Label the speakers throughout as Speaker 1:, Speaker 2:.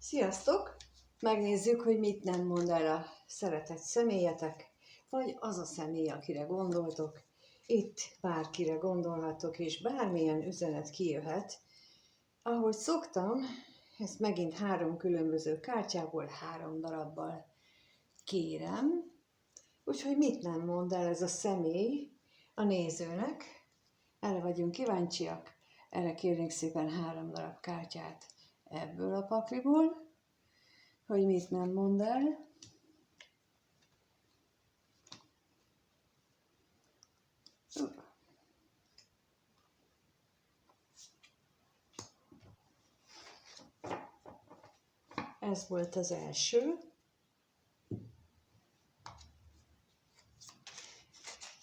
Speaker 1: Sziasztok! Megnézzük, hogy mit nem mond el a szeretett személyetek, vagy az a személy, akire gondoltok. Itt bárkire gondolhatok, és bármilyen üzenet kijöhet. Ahogy szoktam, ezt megint 3 különböző kártyából, 3 darabbal kérem. Úgyhogy mit nem mond el ez a személy a nézőnek? Erre vagyunk kíváncsiak. Erre kérnék szépen 3 darab kártyát ebből a pakliból, hogy mit nem mond el. Ez volt az első.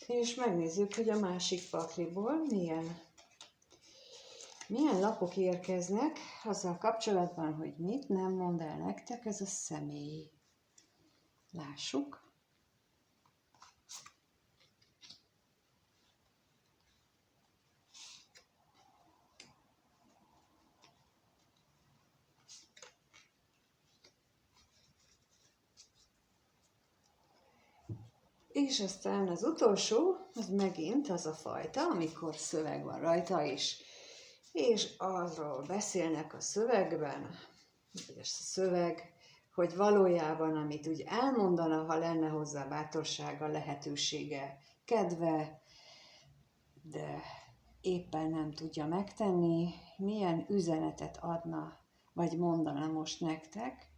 Speaker 1: És megnézzük, hogy a másik pakliból milyen lapok érkeznek azzal kapcsolatban, hogy mit nem mond el nektek ez a személy. Lássuk. És aztán az utolsó, az megint az a fajta, amikor szöveg van rajta is. És arról beszélnek a szövegben, vagy a szöveg, hogy valójában, amit úgy elmondana, ha lenne hozzá bátorsága, lehetősége, kedve, de éppen nem tudja megtenni, milyen üzenetet adna, vagy mondana most nektek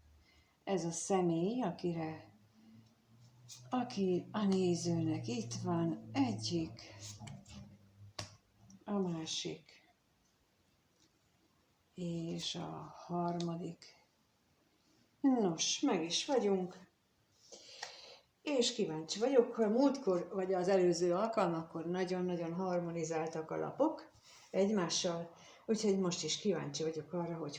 Speaker 1: ez a személy, aki a nézőnek itt van, egyik, a másik, és a harmadik. Nos, meg is vagyunk, és kíváncsi vagyok, hogy múltkor, vagy az előző alkalmakkor nagyon-nagyon harmonizáltak a lapok egymással, úgyhogy most is kíváncsi vagyok arra, hogy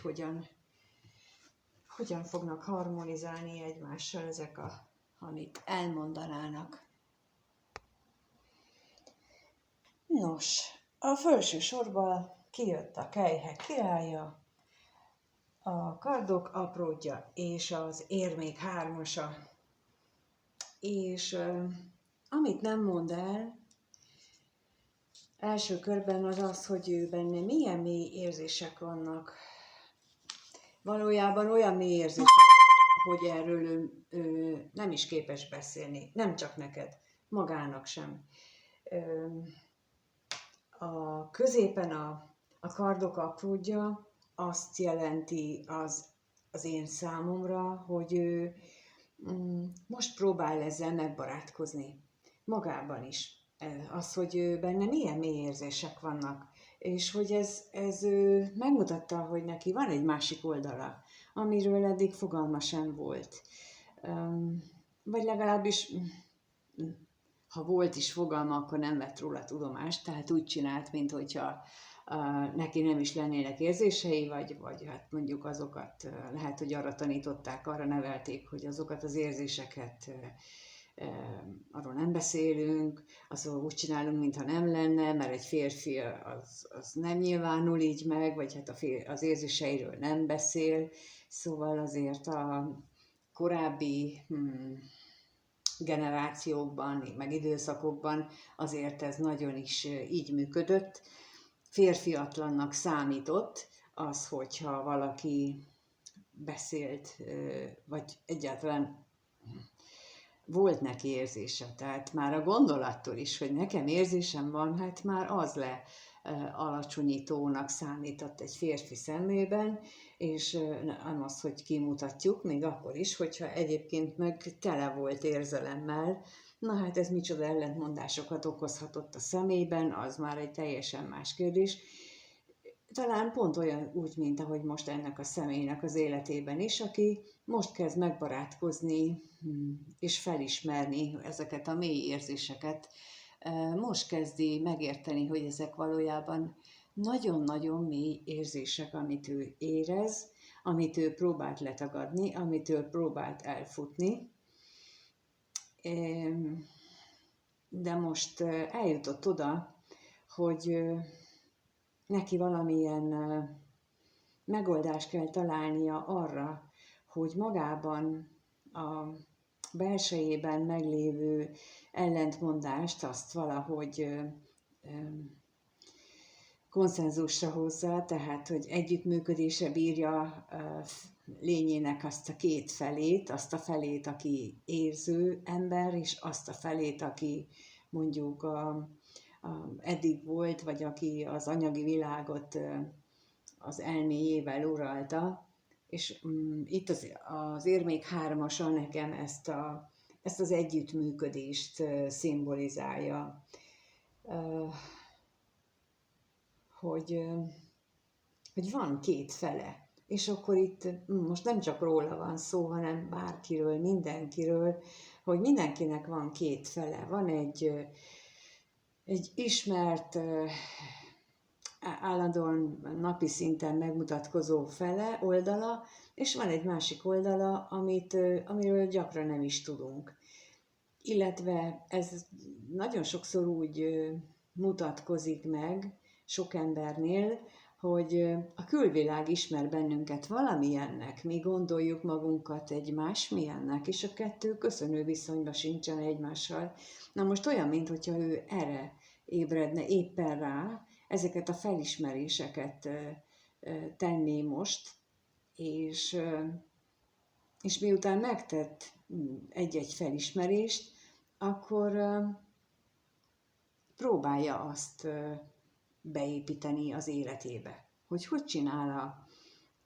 Speaker 1: hogyan fognak harmonizálni egymással ezek, amit elmondanának. Nos, a felső sorban kijött a kelyhek királya, a kardok apródja és az érmék hármasa. És amit nem mond el első körben az az, hogy ő benne milyen mély érzések vannak. Valójában olyan mély érzések, hogy erről ő nem is képes beszélni, nem csak neked, magának sem. A középen a kardok apródja azt jelenti az én számomra, hogy ő most próbál ezzel megbarátkozni. Magában is. Az, hogy ő benne milyen mély érzések vannak. És hogy ez megmutatta, hogy neki van egy másik oldala, amiről eddig fogalma sem volt. Vagy legalábbis, ha volt is fogalma, akkor nem vett róla tudomást, tehát úgy csinált, minthogyha neki nem is lennének érzései, vagy hát mondjuk azokat lehet, hogy arra tanították, arra nevelték, hogy azokat az érzéseket arról nem beszélünk, azról úgy csinálunk, mintha nem lenne, mert egy férfi az nem nyilvánul így meg, vagy hát az érzéseiről nem beszél, szóval azért a korábbi generációkban, meg időszakokban azért ez nagyon is így működött. Férfiatlannak számított az, hogyha valaki beszélt, vagy egyáltalán volt neki érzése. Tehát már a gondolattól is, hogy nekem érzésem van, hát már az alacsonyítónak számított egy férfi szemében, és nem az, hogy kimutatjuk, még akkor is, hogyha egyébként meg tele volt érzelemmel. Na hát ez micsoda ellentmondásokat okozhatott a szemében, az már egy teljesen más kérdés. Talán pont olyan úgy, mint ahogy most ennek a személynek az életében is, aki most kezd megbarátkozni és felismerni ezeket a mély érzéseket. Most kezdi megérteni, hogy ezek valójában nagyon-nagyon mély érzések, amit ő érez, amit ő próbált letagadni, amitől próbált elfutni. De most eljutott oda, hogy neki valamilyen megoldást kell találnia arra, hogy magában a belsejében meglévő ellentmondást azt valahogy konszenzusra hozza, tehát hogy együttműködésre bírja lényének azt a két felét, azt a felét, aki érző ember, és azt a felét, aki mondjuk eddig volt, vagy aki az anyagi világot az elméjével uralta, és itt az érmék hármasa nekem ezt az együttműködést szimbolizálja, hogy van két fele. És akkor itt most nem csak róla van szó, hanem bárkiről, mindenkiről, hogy mindenkinek van két fele. Van egy ismert, állandóan napi szinten megmutatkozó oldala, és van egy másik oldala, amiről gyakran nem is tudunk. Illetve ez nagyon sokszor úgy mutatkozik meg sok embernél, hogy a külvilág ismer bennünket valamilyennek, mi gondoljuk magunkat egy másmilyennek, és a kettő köszönő viszonyban sincsen egymással. Na most olyan, mintha ő erre ébredne éppen rá, ezeket a felismeréseket tenné most, és miután megtett egy-egy felismerést, akkor próbálja azt beépíteni az életébe. Hogy csinál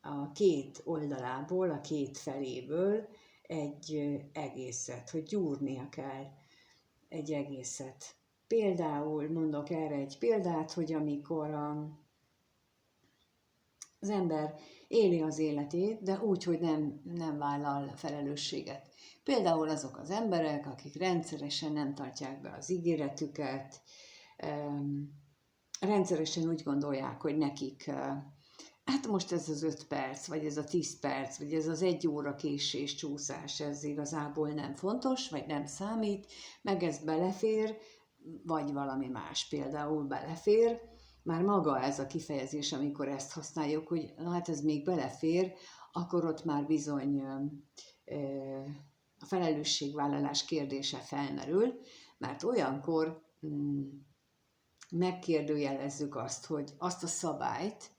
Speaker 1: a két oldalából, a két feléből egy egészet, hogy gyúrnia kell egy egészet. Például mondok erre egy példát, hogy amikor az ember éli az életét, de úgy, hogy nem vállal felelősséget. Például azok az emberek, akik rendszeresen nem tartják be az ígéretüket, rendszeresen úgy gondolják, hogy nekik, hát most ez az 5 perc, vagy ez a 10 perc, vagy ez az 1 óra késés, csúszás, ez igazából nem fontos, vagy nem számít, meg ez belefér, vagy valami más például belefér. Már maga ez a kifejezés, amikor ezt használjuk, hogy na, hát ez még belefér, akkor ott már bizony a felelősségvállalás kérdése felmerül, mert olyankor megkérdőjelezzük azt, hogy azt a szabályt,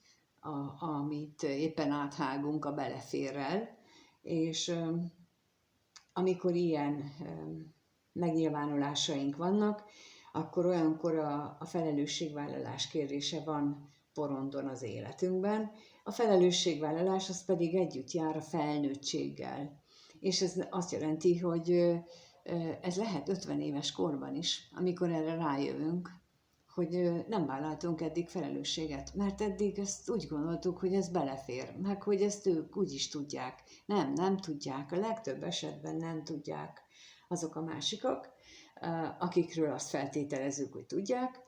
Speaker 1: amit éppen áthágunk a beleférrel, és amikor ilyen megnyilvánulásaink vannak, akkor olyankor a felelősségvállalás kérdése van porondon az életünkben. A felelősségvállalás az pedig együtt jár a felnőttséggel. És ez azt jelenti, hogy ez lehet 50 éves korban is, amikor erre rájövünk, hogy nem vállaltunk eddig felelősséget, mert eddig ezt úgy gondoltuk, hogy ez belefér, meg hogy ezt ők úgy is tudják. Nem tudják, a legtöbb esetben nem tudják azok a másikak, akikről azt feltételezzük, hogy tudják,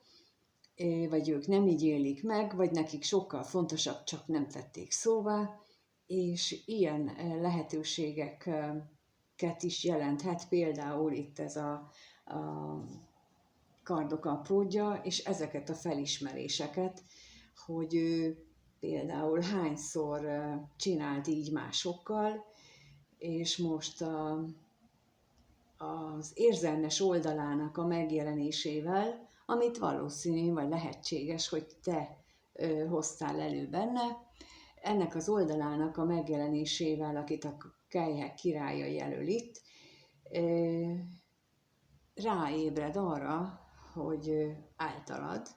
Speaker 1: vagy ők nem így élik meg, vagy nekik sokkal fontosabb, csak nem tették szóvá, és ilyen lehetőségeket is jelenthet például itt ez a kardok apródja, és ezeket a felismeréseket, hogy ő például hányszor csinált így másokkal, és most az érzelmes oldalának a megjelenésével, amit valószínű vagy lehetséges, hogy te hoztál elő benne, ennek az oldalának a megjelenésével, akit a Kelyhek királya jelöl itt, ráébred arra, hogy általad,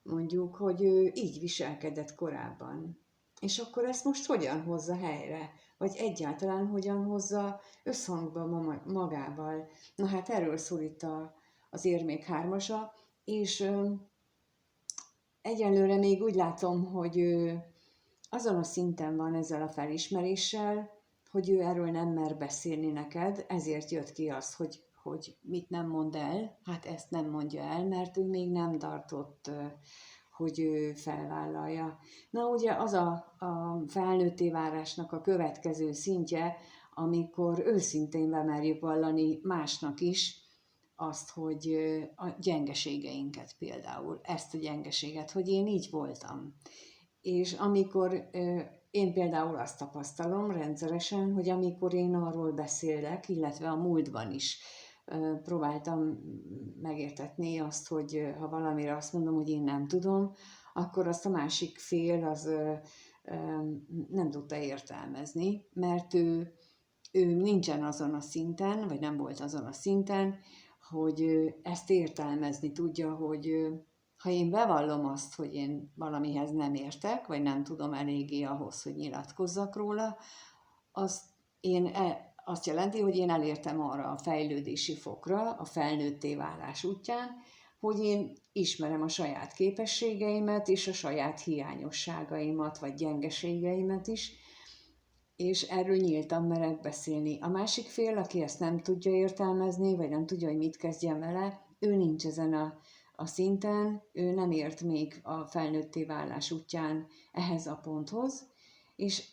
Speaker 1: mondjuk, hogy ő így viselkedett korábban. És akkor ezt most hogyan hozza helyre? Vagy egyáltalán hogyan hozza összhangba magával? Na hát erről szól itt az érmék hármasa, és egyelőre még úgy látom, hogy ő azon a szinten van ezzel a felismeréssel, hogy ő erről nem mer beszélni neked, ezért jött ki az, hogy mit nem mond el, hát ezt nem mondja el, mert ő még nem tartott, hogy ő felvállalja. Na ugye az a felnőtté válásnak a következő szintje, amikor őszintén bemerjük vallani másnak is azt, hogy a gyengeségeinket például, ezt a gyengeséget, hogy én így voltam. És amikor én például azt tapasztalom rendszeresen, hogy amikor én arról beszélek, illetve a múltban is próbáltam megértetni azt, hogy ha valamire azt mondom, hogy én nem tudom, akkor azt a másik fél az nem tudta értelmezni, mert ő nincsen azon a szinten, vagy nem volt azon a szinten, hogy ezt értelmezni tudja, hogy ha én bevallom azt, hogy én valamihez nem értek, vagy nem tudom eléggé ahhoz, hogy nyilatkozzak róla, azt, azt jelenti, hogy én elértem arra a fejlődési fokra, a felnőtté válás útján, hogy én ismerem a saját képességeimet és a saját hiányosságaimat, vagy gyengeségeimet is, és erről nyíltan merek beszélni. A másik fél, aki ezt nem tudja értelmezni, vagy nem tudja, hogy mit kezdjen vele, ő nincs ezen a szinten, ő nem ért még a felnőtté válás útján ehhez a ponthoz, és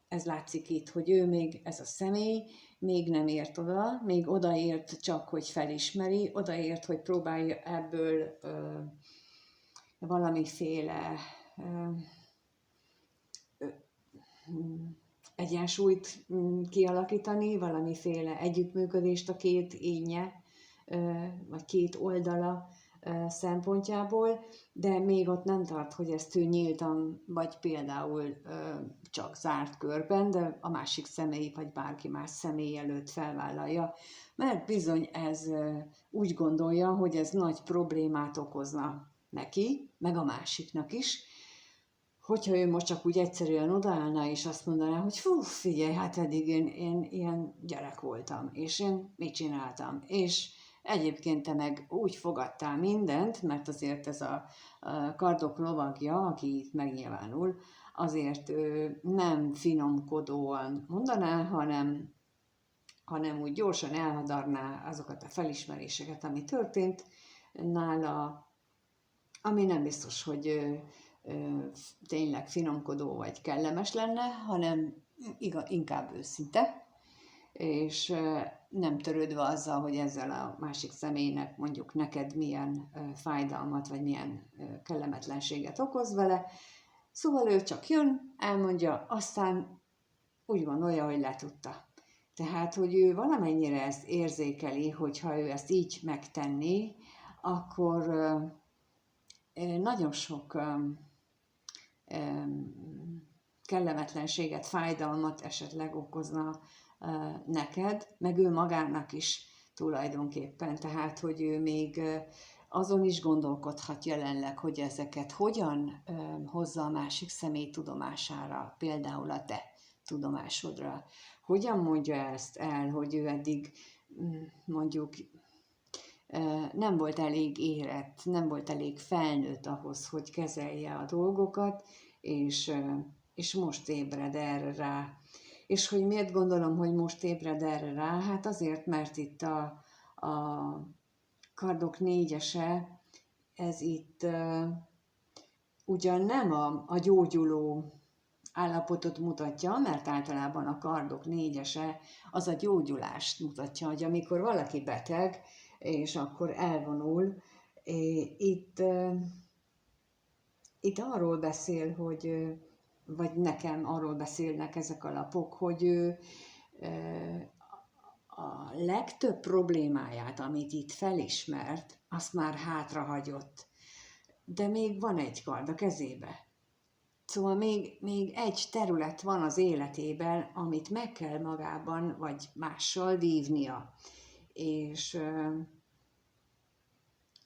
Speaker 1: ez látszik itt, hogy ő még, ez a személy, még nem ért oda, még odaért csak, hogy felismeri, odaért, hogy próbálja ebből valamiféle egyensúlyt kialakítani, valamiféle együttműködést a két énje, vagy két oldala szempontjából, de még ott nem tart, hogy ezt ő nyíltan, vagy például csak zárt körben, de a másik személy, vagy bárki más személy előtt felvállalja, mert bizony ez úgy gondolja, hogy ez nagy problémát okozna neki, meg a másiknak is, hogyha ő most csak úgy egyszerűen odaállna, és azt mondaná, hogy fú, figyelj, hát eddig én ilyen gyerek voltam, és én mit csináltam, és egyébként te meg úgy fogadtál mindent, mert azért ez a kardok lovagja, aki itt megnyilvánul, azért ő nem finomkodóan mondaná, hanem úgy gyorsan elhadarná azokat a felismeréseket, ami történt nála, ami nem biztos, hogy tényleg finomkodó vagy kellemes lenne, hanem inkább őszinte, és nem törődve azzal, hogy ezzel a másik személynek mondjuk neked milyen fájdalmat, vagy milyen kellemetlenséget okoz vele. Szóval ő csak jön, elmondja, aztán úgy gondolja, hogy letudta. Tehát, hogy ő valamennyire ezt érzékeli, hogyha ő ezt így megtenné, akkor nagyon sok kellemetlenséget, fájdalmat esetleg okozna neked, meg ő magának is tulajdonképpen. Tehát, hogy ő még azon is gondolkodhat jelenleg, hogy ezeket hogyan hozza a másik személy tudomására, például a te tudomásodra. Hogyan mondja ezt el, hogy ő eddig mondjuk nem volt elég érett, nem volt elég felnőtt ahhoz, hogy kezelje a dolgokat, és most ébred erre rá. És hogy miért gondolom, hogy most ébred erre rá? Hát azért, mert itt a kardok négyese, ez itt ugyan nem a gyógyuló állapotot mutatja, mert általában a kardok négyese az a gyógyulást mutatja, hogy amikor valaki beteg, és akkor elvonul, itt arról beszél, hogy, vagy nekem arról beszélnek ezek a lapok, hogy ő a legtöbb problémáját, amit itt felismert, azt már hátrahagyott. De még van egy kard a kezébe. Szóval még egy terület van az életében, amit meg kell magában, vagy mással vívnia.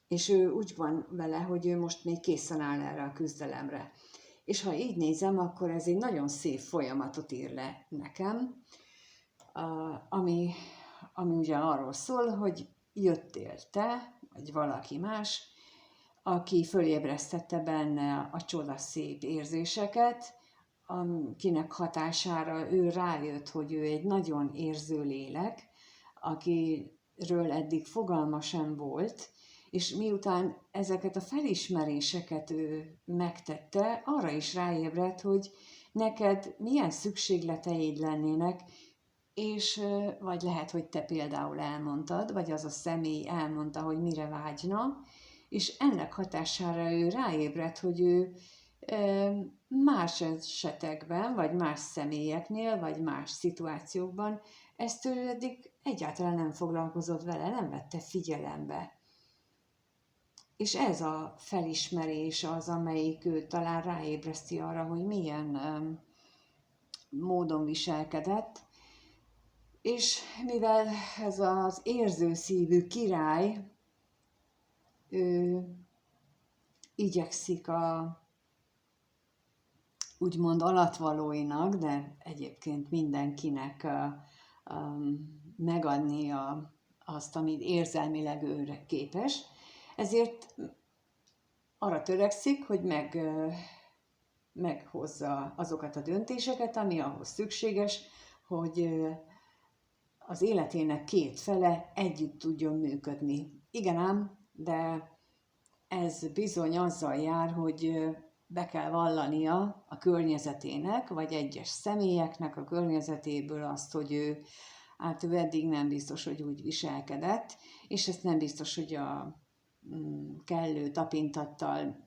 Speaker 1: És ő úgy van vele, hogy ő most még készen áll erre a küzdelemre. És ha így nézem, akkor ez egy nagyon szép folyamatot ír le nekem, ami ugye arról szól, hogy jöttél te, vagy valaki más, aki fölébresztette benne a csodaszép érzéseket, akinek hatására ő rájött, hogy ő egy nagyon érző lélek, akiről eddig fogalma sem volt, és miután ezeket a felismeréseket ő megtette, arra is ráébredt, hogy neked milyen szükségleteid lennének, és vagy lehet, hogy te például elmondtad, vagy az a személy elmondta, hogy mire vágyna, és ennek hatására ő ráébredt, hogy ő Más esetekben, vagy más személyeknél, vagy más szituációkban ezt ő eddig egyáltalán nem foglalkozott vele, nem vette figyelembe. És ez a felismerés az, amelyik őt talán ráébreszti arra, hogy milyen módon viselkedett, és mivel ez az érző szívű király, ő igyekszik a úgymond alatvalóinak, de egyébként mindenkinek megadni azt, amit érzelmileg őre képes. Ezért arra törekszik, hogy meghozza azokat a döntéseket, ami ahhoz szükséges, hogy az életének két fele együtt tudjon működni. Igen ám, de ez bizony azzal jár, hogy be kell vallania a környezetének, vagy egyes személyeknek a környezetéből azt, hogy ő eddig nem biztos, hogy úgy viselkedett, és ezt nem biztos, hogy a kellő tapintattal,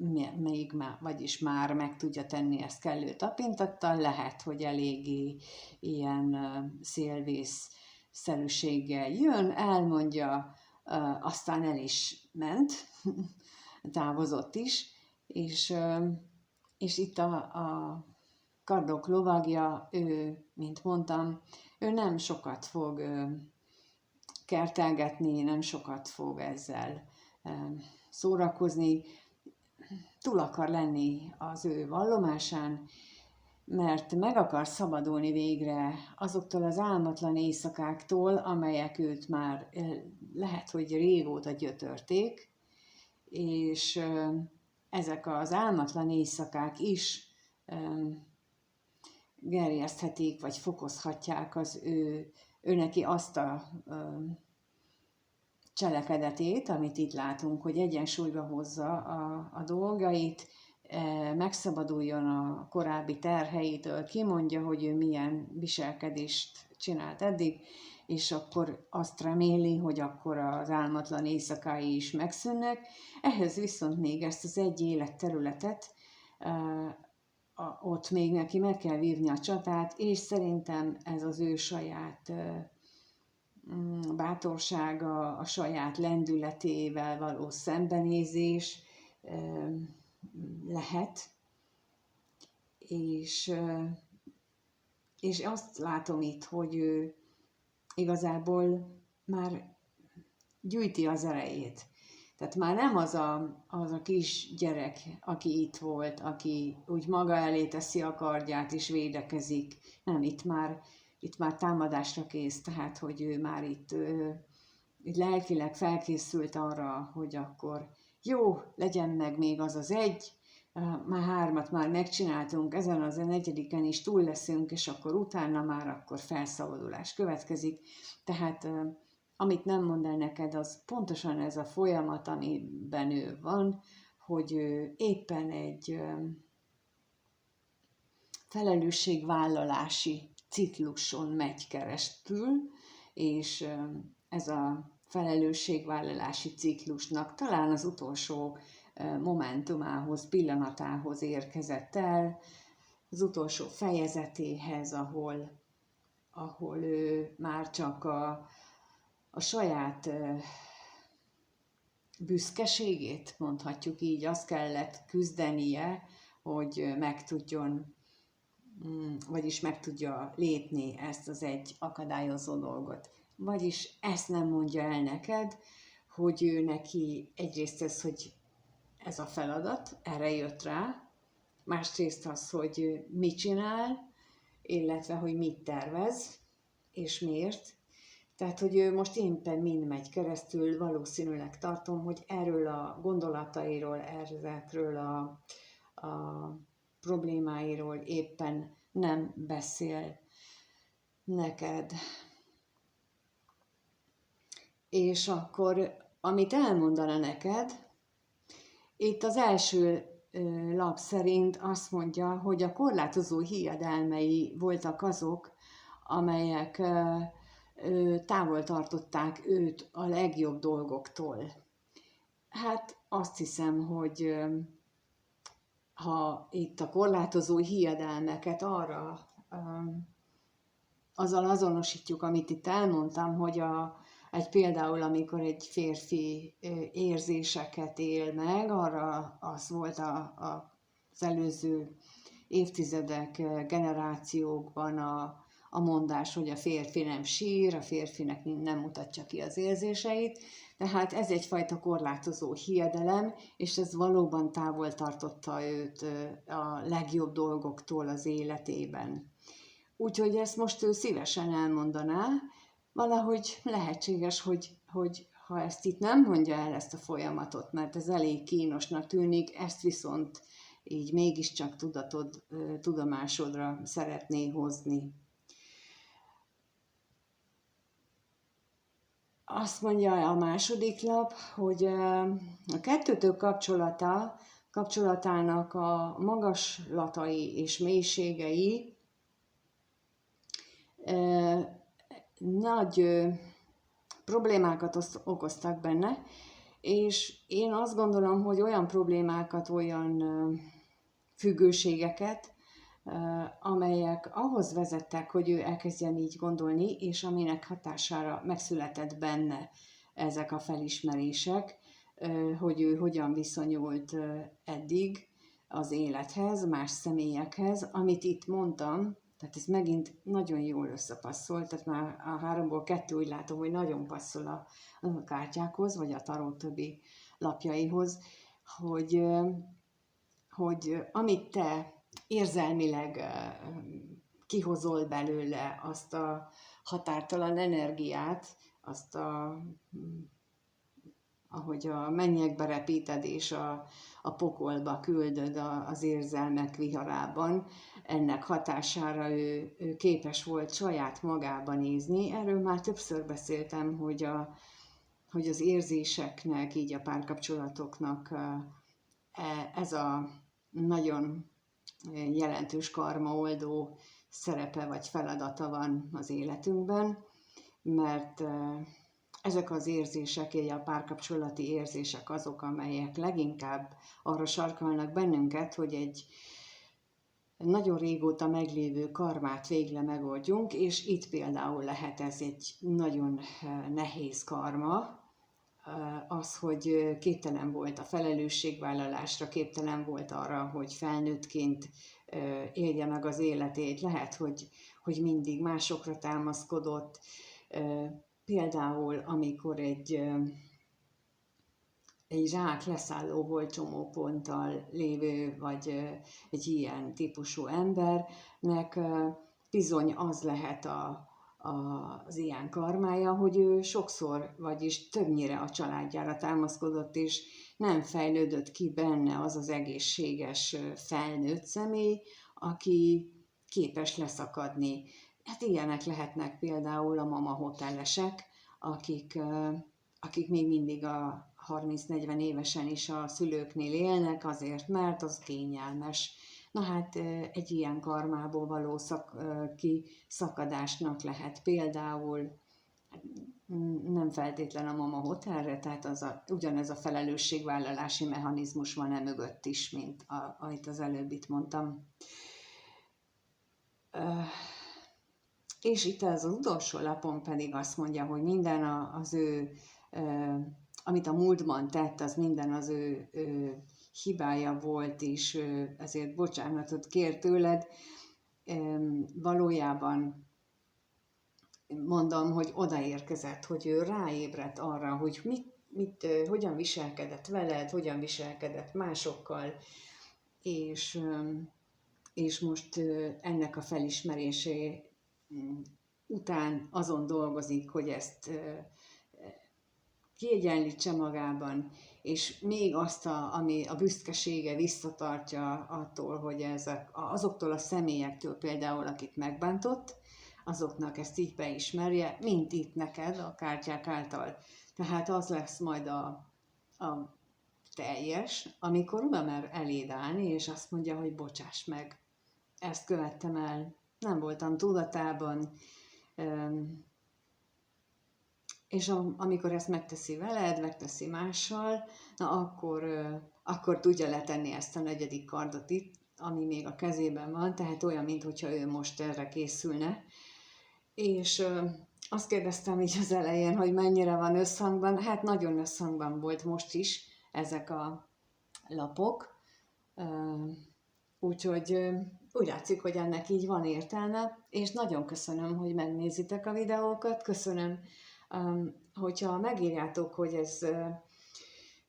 Speaker 1: vagyis már meg tudja tenni ezt kellő tapintattal, lehet, hogy eléggé ilyen szélvészszerűséggel jön, elmondja, aztán el is ment, távozott is, és itt a kardok lovagja, ő, mint mondtam, ő nem sokat fog kertelgetni, nem sokat fog ezzel szórakozni, túl akar lenni az ő vallomásán, mert meg akar szabadulni végre azoktól az álmatlan éjszakáktól, amelyek őt már lehet, hogy régóta gyötörték, és ezek az álmatlan éjszakák is gerjeszthetik, vagy fokozhatják az ő neki azt a cselekedetét, amit itt látunk, hogy egyensúlyba hozza a dolgait, megszabaduljon a korábbi terheitől, kimondja, hogy ő milyen viselkedést csinált eddig, és akkor azt reméli, hogy akkor az álmatlan éjszakái is megszűnnek. Ehhez viszont még ezt az egy életterületet, ott még neki meg kell vívni a csatát, és szerintem ez az ő saját bátorsága, a saját lendületével való szembenézés lehet, és azt látom itt, hogy ő igazából már gyűjti az erejét. Tehát már nem az a kis gyerek, aki itt volt, aki úgy maga elé teszi a kardját és védekezik. Nem, itt már támadásra kész, tehát hogy ő már itt lelkileg felkészült arra, hogy akkor jó, legyen meg még az egy, már hármat már megcsináltunk, ezen az a negyediken is túl leszünk, és akkor utána már akkor felszabadulás következik. Tehát amit nem mond el neked, az pontosan ez a folyamat, amiben ő van, hogy ő éppen egy felelősségvállalási cikluson megy keresztül, és ez a felelősségvállalási ciklusnak talán az utolsó momentumához, pillanatához érkezett el, az utolsó fejezetéhez, ahol ő már csak a saját büszkeségét, mondhatjuk így, azt kellett küzdenie, hogy meg tudja lépni ezt az egy akadályozó dolgot. Vagyis ezt nem mondja el neked, hogy ő neki egyrészt ez, hogy ez a feladat, erre jött rá, másrészt az, hogy mit csinál, illetve hogy mit tervez, és miért. Tehát, hogy ő most éppen mind megy keresztül, valószínűleg tartom, hogy erről a gondolatairól, ezekről a problémáiról éppen nem beszél neked. És akkor, amit elmondana neked, itt az első lap szerint azt mondja, hogy a korlátozó hiedelmei voltak azok, amelyek távol tartották őt a legjobb dolgoktól. Hát azt hiszem, hogy ha itt a korlátozó hiedelmeket azzal azonosítjuk, amit itt elmondtam, hogy például amikor egy férfi érzéseket él meg, arra az volt az előző évtizedek, generációkban a mondás, hogy a férfi nem sír, a férfinek nem mutatja ki az érzéseit, tehát ez egyfajta korlátozó hiedelem, és ez valóban távol tartotta őt a legjobb dolgoktól az életében. Úgyhogy ezt most ő szívesen elmondaná, valahogy lehetséges, hogy ha ezt itt nem mondja el, ezt a folyamatot, mert ez elég kínosnak tűnik, ezt viszont így mégiscsak tudomásodra szeretné hozni. Azt mondja a második lap, hogy a kettőtök kapcsolatának a magaslatai és mélységei nagy problémákat okoztak benne, és én azt gondolom, hogy olyan problémákat, olyan függőségeket, amelyek ahhoz vezettek, hogy ő elkezdjen így gondolni, és aminek hatására megszületett benne ezek a felismerések, hogy ő hogyan viszonyult eddig az élethez, más személyekhez, amit itt mondtam, tehát ez megint nagyon jól összepasszol, tehát már a 3-ból 2 úgy látom, hogy nagyon passzol a kártyákhoz, vagy a tarot többi lapjaihoz, hogy amit te érzelmileg kihozol belőle, azt a határtalan energiát, azt ahogy a mennyekbe repíted és a pokolba küldöd az érzelmek viharában, ennek hatására ő képes volt saját magába nézni. Erről már többször beszéltem, hogy az érzéseknek, így a párkapcsolatoknak ez a nagyon jelentős karmaoldó szerepe vagy feladata van az életünkben, mert ezek az érzések, a párkapcsolati érzések azok, amelyek leginkább arra sarkalnak bennünket, hogy egy nagyon régóta meglévő karmát végre megoldjunk, és itt például lehet ez egy nagyon nehéz karma, az, hogy képtelen volt a felelősségvállalásra, képtelen volt arra, hogy felnőttként élje meg az életét. Lehet, hogy mindig másokra támaszkodott. Például, amikor egy zsák leszálló volt csomóponttal lévő, vagy egy ilyen típusú embernek bizony az lehet az ilyen karmája, hogy ő sokszor, vagyis többnyire a családjára támaszkodott, és nem fejlődött ki benne az az egészséges felnőtt személy, aki képes leszakadni. Hát ilyenek lehetnek például a mama hotelesek, akik még mindig a 30-40 évesen is a szülőknél élnek, azért, mert az kényelmes. Na hát egy ilyen karmából való kiszakadásnak lehet például nem feltétlen a mama hotelre, tehát ugyanez a felelősségvállalási mechanizmus van mögött is, mint amit az előbb itt mondtam. És itt az utolsó lapon pedig azt mondja, hogy minden az ő, amit a múltban tett, az minden az ő hibája volt, és ezért bocsánatot kér tőled. Valójában mondom, hogy odaérkezett, hogy ő ráébredt arra, hogy hogyan viselkedett veled, hogyan viselkedett másokkal, és most ennek a felismerésé után azon dolgozik, hogy ezt kiegyenlítse magában, és még azt, ami a büszkesége visszatartja attól, hogy azoktól a személyektől például, akit megbántott, azoknak ezt így beismerje, mint itt neked a kártyák által. Tehát az lesz majd a teljes, amikor oda mer eléd állni, és azt mondja, hogy bocsáss meg, ezt követtem el, nem voltam tudatában, és amikor ezt megteszi veled, megteszi mással, na akkor tudja letenni ezt a negyedik kardot itt, ami még a kezében van, tehát olyan, mintha ő most erre készülne. És azt kérdeztem így az elején, hogy mennyire van összhangban. Hát nagyon összhangban volt most is ezek a lapok. Úgyhogy úgy látszik, hogy ennek így van értelme, és nagyon köszönöm, hogy megnézitek a videókat. Köszönöm, hogyha megírjátok, hogy ez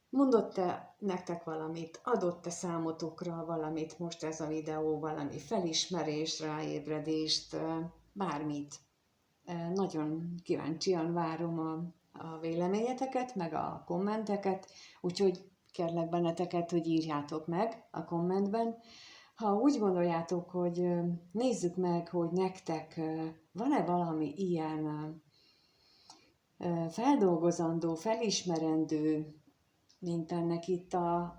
Speaker 1: mondott-e nektek valamit, adott-e számotokra valamit most ez a videó, valami felismerést, ráébredést, bármit. Nagyon kíváncsian várom a véleményeteket, meg a kommenteket, úgyhogy kérlek benneteket, hogy írjátok meg a kommentben. Ha úgy gondoljátok, hogy nézzük meg, hogy nektek van-e valami ilyen feldolgozandó, felismerendő, mint ennek itt a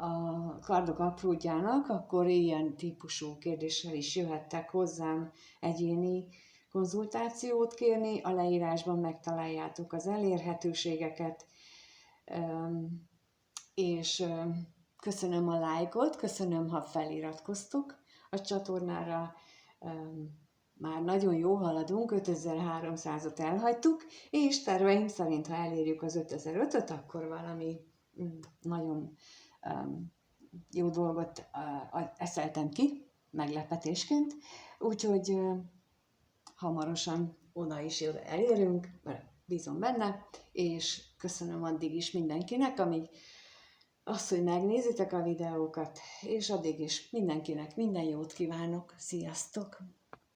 Speaker 1: kardok apródjának, akkor ilyen típusú kérdéssel is jöhettek hozzám egyéni konzultációt kérni. A leírásban megtaláljátok az elérhetőségeket, és köszönöm a lájkot, köszönöm, ha feliratkoztok a csatornára. Már nagyon jó haladunk, 5300-ot elhagytuk, és terveim szerint, ha elérjük az 5005-öt, akkor valami nagyon jó dolgot eszeltem ki, meglepetésként, úgyhogy hamarosan oda is elérünk, mert bízom benne, és köszönöm addig is mindenkinek, amíg azt, hogy megnézitek a videókat, és addig is mindenkinek minden jót kívánok. Sziasztok!